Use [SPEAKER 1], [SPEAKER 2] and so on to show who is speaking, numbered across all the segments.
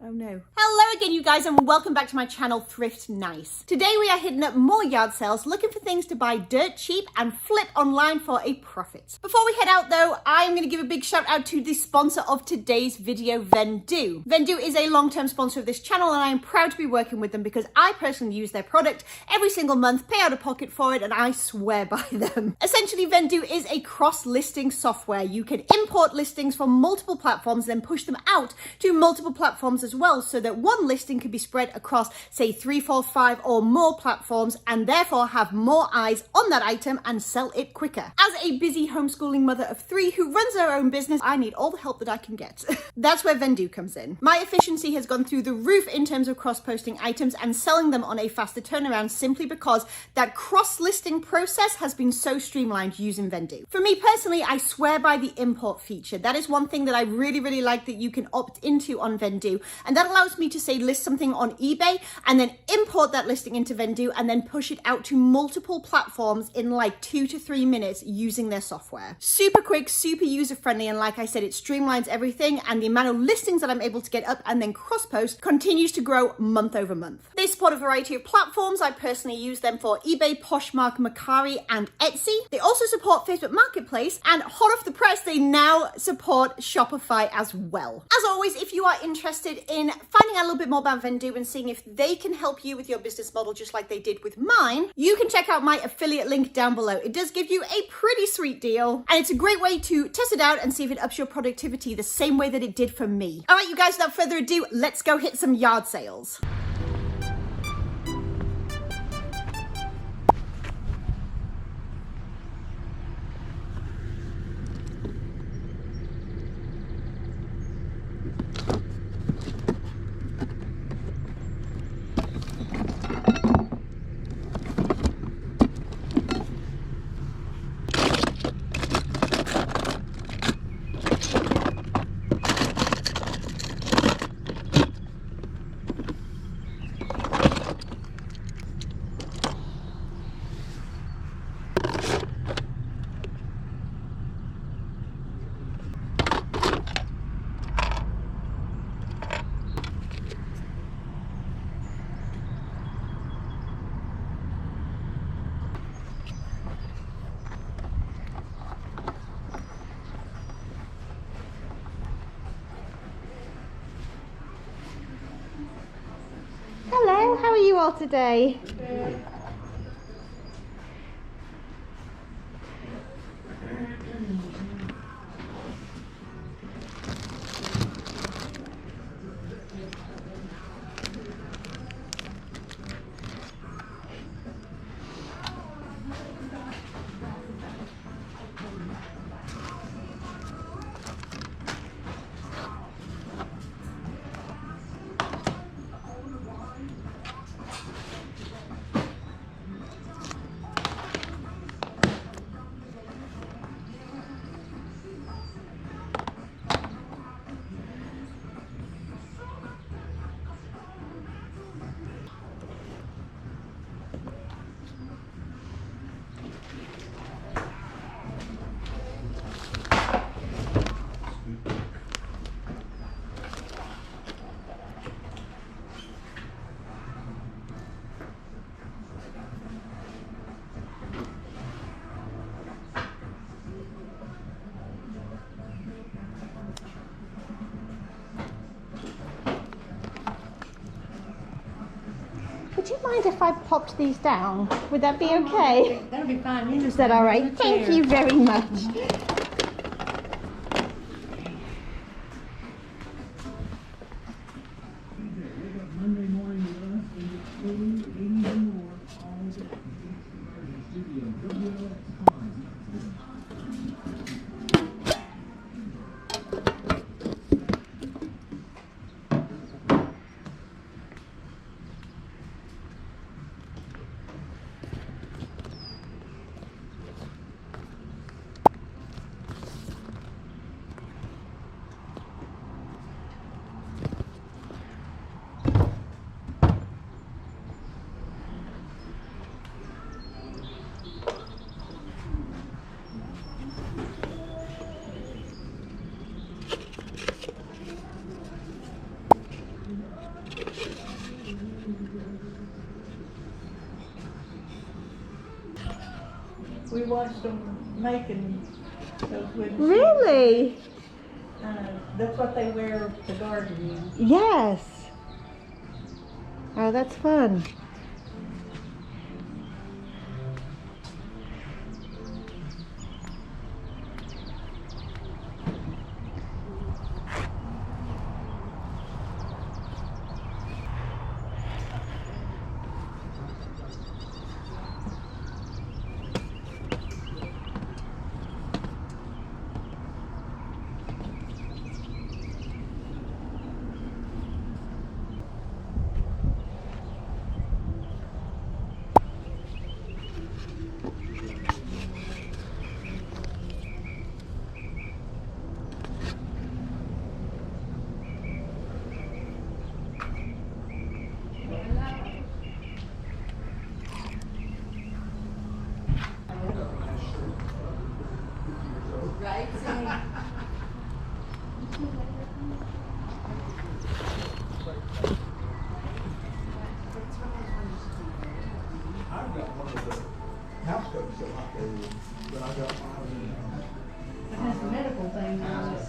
[SPEAKER 1] Oh no. Hello again, you guys, and welcome back to my channel, Thrift Nice. Today we are hitting up more yard sales, looking for things to buy dirt cheap and flip online for a profit. Before we head out though, I'm going to give a big shout out to the sponsor of today's video, Vendoo. Vendoo is a long-term sponsor of this channel, and I am proud to be working with them because I personally use their product every single month, pay out of pocket for it, and I swear by them. Essentially, Vendoo is a cross-listing software. You can import listings from multiple platforms, then push them out to multiple platforms as well, so that one listing can be spread across, say, 3, 4, 5 or more platforms, and therefore have more eyes on that item and sell it quicker. As a busy homeschooling mother of 3 who runs her own business, I need all the help that I can get. That's where Vendoo comes in. My efficiency has gone through the roof in terms of cross-posting items and selling them on a faster turnaround, simply because that cross-listing process has been so streamlined using Vendoo. For me personally, I swear by the import feature. That is one thing that I really like that you can opt into on Vendoo, and that allows me to, say, list something on eBay and then import that listing into Vendoo and then push it out to multiple platforms in like 2 to 3 minutes using their software. Super quick, super user-friendly, and like I said, it streamlines everything, and the amount of listings that I'm able to get up and then cross-post continues to grow month over month. They support a variety of platforms. I personally use them for eBay, Poshmark, Mercari, and Etsy. They also support Facebook Marketplace, and hot off the press, they now support Shopify as well. As always, if you are interested in finding out a little bit more about Vendoo and seeing if they can help you with your business model just like they did with mine, you can check out my affiliate link down below. It does give you a pretty sweet deal, and it's a great way to test it out and see if it ups your productivity the same way that it did for me. All right, you guys, without further ado, let's go hit some yard sales. Hello, how are you all today? Would you mind if I popped these down? Would that be okay?
[SPEAKER 2] That'll be fine.
[SPEAKER 1] Is that all right? Thank you very much.
[SPEAKER 3] Monday morning with us, and it's 80 and more all day. Studio WLX. We watched them making those wooden shoes.
[SPEAKER 1] Really?
[SPEAKER 3] That's what they wear to garden in.
[SPEAKER 1] Yes. Oh, that's fun.
[SPEAKER 2] I've got one of the house coats that I do, but I got mine.
[SPEAKER 3] It has a medical thing on it.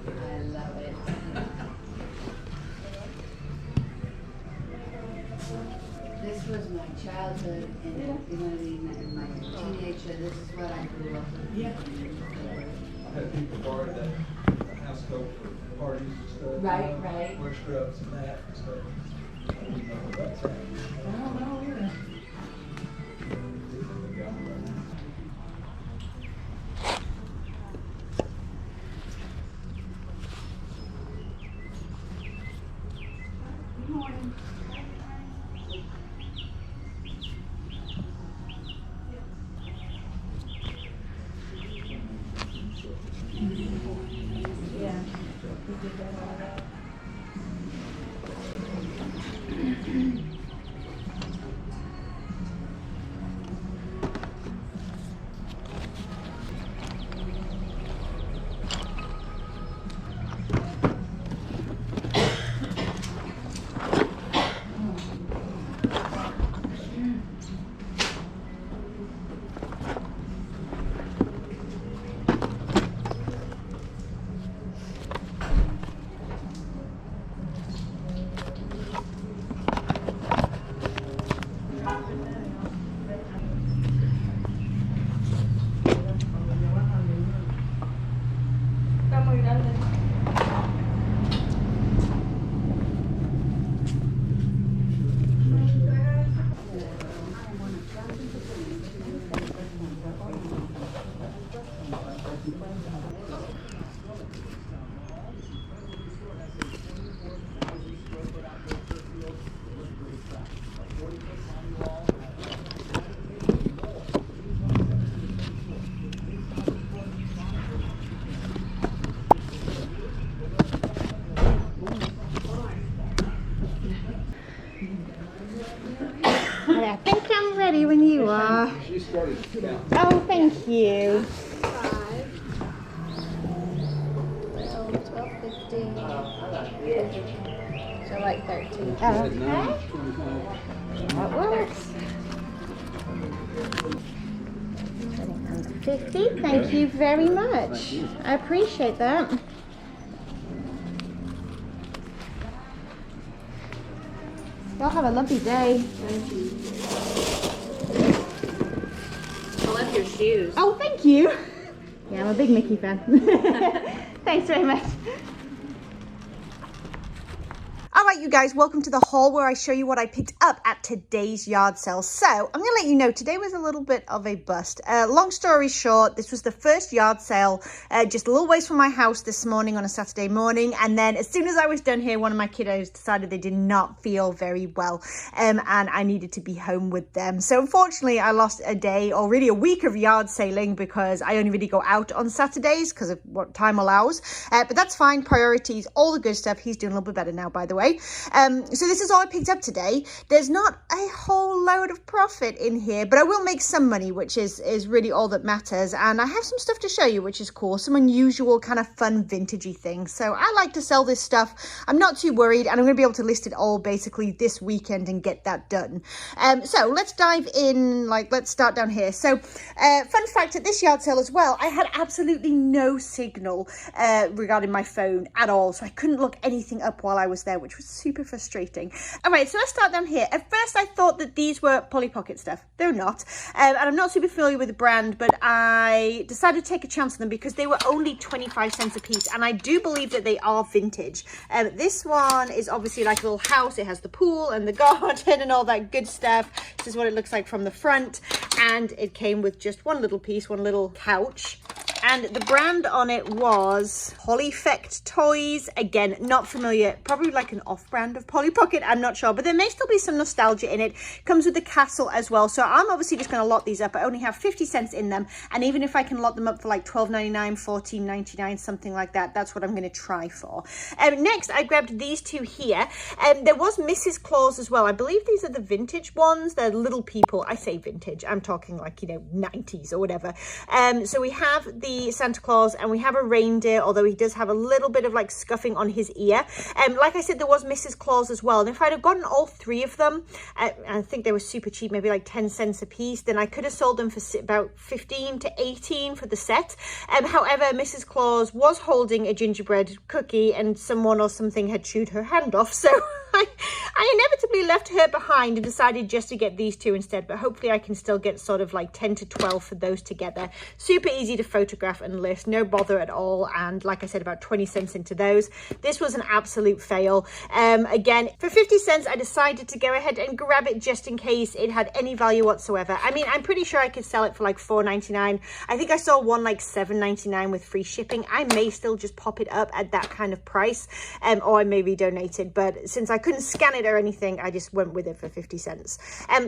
[SPEAKER 4] I love it. This was my childhood, and you know what I mean, in my teenagehood, this is what I grew up with.
[SPEAKER 3] Yeah.
[SPEAKER 2] I had people borrow that house coat for parties and stuff.
[SPEAKER 4] Right, right.
[SPEAKER 2] Wear scrubs and that and stuff. I don't know what that's at.
[SPEAKER 3] I don't know either. Good morning. Yeah. We did that all that.
[SPEAKER 1] I think I'm ready when you are.
[SPEAKER 2] She started to count.
[SPEAKER 1] Oh, thank you.
[SPEAKER 5] 5, 12, 15. So like 13.
[SPEAKER 1] Okay. That works. 50. Thank you very much. I appreciate that. Y'all have a lovely day.
[SPEAKER 5] I love your shoes.
[SPEAKER 1] Oh, thank you. Yeah, I'm a big Mickey fan. Thanks very much. Alright you guys, welcome to the haul where I show you what I picked up at today's yard sale. So, I'm going to let you know, today was a little bit of a bust. Long story short, this was the first yard sale just a little ways from my house this morning on a Saturday morning. And then as soon as I was done here, one of my kiddos decided they did not feel very well and I needed to be home with them. So unfortunately, I lost a day or really a week of yard sailing because I only really go out on Saturdays because of what time allows. But that's fine, priorities, all the good stuff. He's doing a little bit better now, by the way. anyway. So this is all I picked up today. There's not a whole load of profit in here, but I will make some money, which is really all that matters. And I have some stuff to show you, which is cool. Some unusual kind of fun vintagey things. So I like to sell this stuff. I'm not too worried, and I'm going to be able to list it all basically this weekend and get that done. So let's dive in, let's start down here. So fun fact, at this yard sale as well, I had absolutely no signal regarding my phone at all. So I couldn't look anything up while I was there, which was super frustrating. All right, so let's start down here. At first I thought that these were Polly Pocket stuff. They're not. And I'm not super familiar with the brand, but I decided to take a chance on them because they were only 25 cents a piece. And I do believe that they are vintage. This one is obviously like a little house. It has the pool and the garden and all that good stuff. This is what it looks like from the front. And it came with just one little piece, one little couch. And the brand on it was Polyfect Toys. Again, not familiar. Probably like an off-brand of Polly Pocket. I'm not sure. But there may still be some nostalgia in it. Comes with the castle as well. So I'm obviously just going to lot these up. I only have 50 cents in them. And even if I can lot them up for like $12.99, $14.99, something like that, that's what I'm going to try for. Next, I grabbed these two here. There was Mrs. Claus as well. I believe these are the vintage ones. They're little people. I say vintage. I'm talking like, 90s or whatever. So we have the Santa Claus and we have a reindeer, although he does have a little bit of like scuffing on his ear. Like I said, there was Mrs. Claus as well, and if I'd have gotten all three of them, I think they were super cheap, maybe like 10 cents a piece, then I could have sold them for about 15 to 18 for the set. However, Mrs. Claus was holding a gingerbread cookie and someone or something had chewed her hand off, so I inevitably left her behind and decided just to get these two instead, but hopefully I can still get sort of like 10 to 12 for those together. Super easy to photograph and list, no bother at all, and like I said, about 20 cents into those. This was an absolute fail. Again, for 50 cents, I decided to go ahead and grab it just in case it had any value whatsoever. I mean, I'm pretty sure I could sell it for like $4.99. I think I saw one like $7.99 with free shipping. I may still just pop it up at that kind of price, or I may redonate it, but since I couldn't scan it or anything, I just went with it for 50 cents.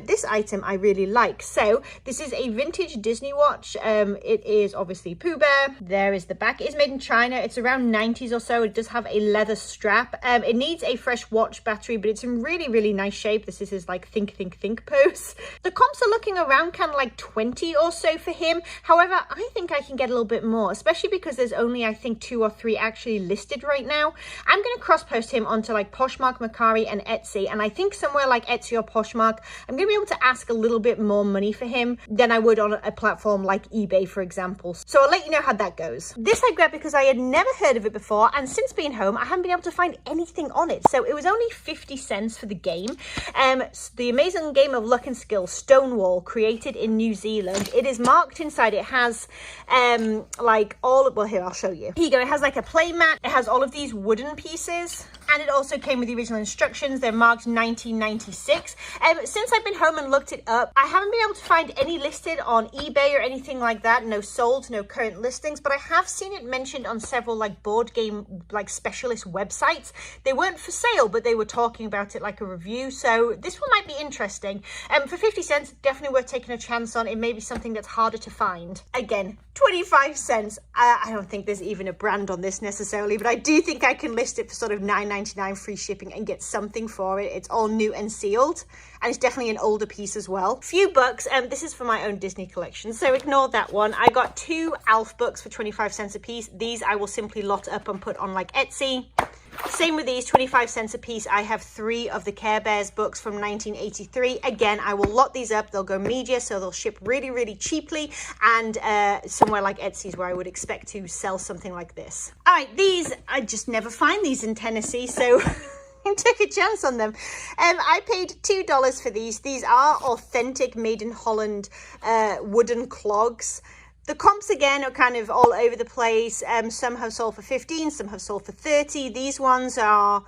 [SPEAKER 1] This item I really like. So this is a vintage Disney watch. It is obviously Pooh Bear. There is the back. It is made in China. It's around 90s or so. It does have a leather strap. It needs a fresh watch battery, but it's in really, really nice shape. This is his like think pose. The comps are looking around kind of like 20 or so for him. However, I think I can get a little bit more, especially because there's only, I think, 2 or 3 actually listed right now. I'm going to cross post him onto like Poshmark, Mercari, and Etsy, and I think somewhere like Etsy or Poshmark, I'm going to be able to ask a little bit more money for him than I would on a platform like eBay, for example. So I'll let you know how that goes. This I grabbed because I had never heard of it before, and since being home, I haven't been able to find anything on it. So it was only 50 cents for the game. The amazing game of luck and skill, Stonewall, created in New Zealand. It is marked inside. It has like all, well, here, I'll show you. Here you go. It has like a play mat. It has all of these wooden pieces, and it also came with the original instructions. They're marked 1996. Since I've been home and looked it up, I haven't been able to find any listed on eBay or anything like that. No sold, no current listings, but I have seen it mentioned on several like board game like specialist websites. They weren't for sale, but they were talking about it like a review. So this one might be interesting. For 50 cents, definitely worth taking a chance on. It may be something that's harder to find. Again, 25 cents. I don't think there's even a brand on this necessarily, but I do think I can list it for sort of $9.99 free shipping and get something for it. It's all new and sealed, and it's definitely an older piece as well. Few bucks. This is for my own Disney collection, so ignore that one. I got 2 Alf books for 25 cents a piece. These I will simply lot up and put on like Etsy. Same with these, 25 cents a piece. I have 3 of the Care Bears books from 1983. Again, I will lot these up. They'll go media, so they'll ship really, really cheaply, and somewhere like Etsy's where I would expect to sell something like this. All right, these, I just never find these in Tennessee, so I took a chance on them. I paid $2 for these. These are authentic, made in Holland wooden clogs. The comps again are kind of all over the place. Some have sold for 15, some have sold for 30. These ones are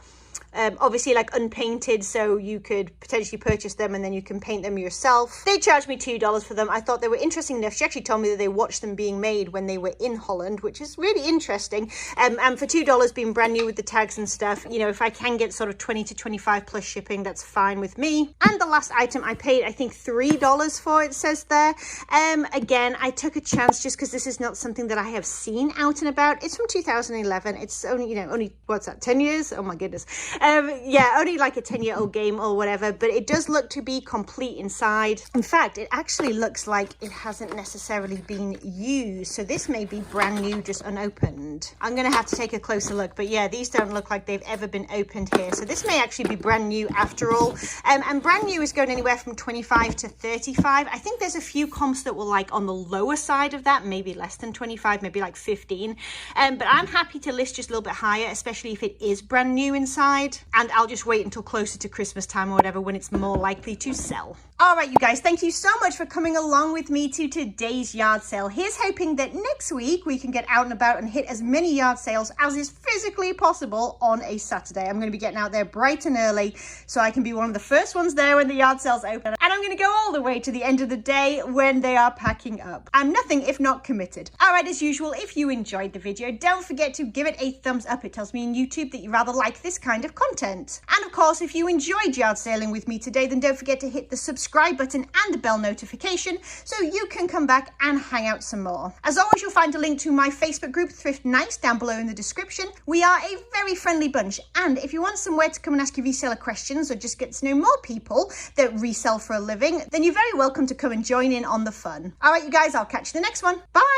[SPEAKER 1] obviously like unpainted, so you could potentially purchase them and then you can paint them yourself. They charged me $2 for them. I thought they were interesting enough. She actually told me that they watched them being made when they were in Holland, which is really interesting. And for $2 being brand new with the tags and stuff, you know, if I can get sort of 20 to 25 plus shipping, that's fine with me. And the last item I paid, I think $3 for, it says there. Again, I took a chance just because this is not something that I have seen out and about. It's from 2011. It's only, you know, only, what's that, 10 years? Oh my goodness. Yeah, only like a 10-year-old game or whatever, but it does look to be complete inside. In fact, it actually looks like it hasn't necessarily been used. So this may be brand new, just unopened. I'm going to have to take a closer look, but yeah, these don't look like they've ever been opened here. So this may actually be brand new after all. And brand new is going anywhere from 25 to 35. I think there's a few comps that were like on the lower side of that, maybe less than 25, maybe like 15. But I'm happy to list just a little bit higher, especially if it is brand new inside. And I'll just wait until closer to Christmas time or whatever when it's more likely to sell. All right, you guys, thank you so much for coming along with me to today's yard sale. Here's hoping that next week we can get out and about and hit as many yard sales as is physically possible on a Saturday. I'm going to be getting out there bright and early so I can be one of the first ones there when the yard sales open. And I'm going to go all the way to the end of the day when they are packing up. I'm nothing if not committed. All right, as usual, if you enjoyed the video, don't forget to give it a thumbs up. It tells me in YouTube that you rather like this kind of content. And of course, if you enjoyed yard sailing with me today, then don't forget to hit the subscribe button and the bell notification so you can come back and hang out some more. As always, you'll find a link to my Facebook group, Thrift Nice, down below in the description. We are a very friendly bunch, and if you want somewhere to come and ask your reseller questions or just get to know more people that resell for a living, then you're very welcome to come and join in on the fun. All right, you guys, I'll catch you in the next one. Bye!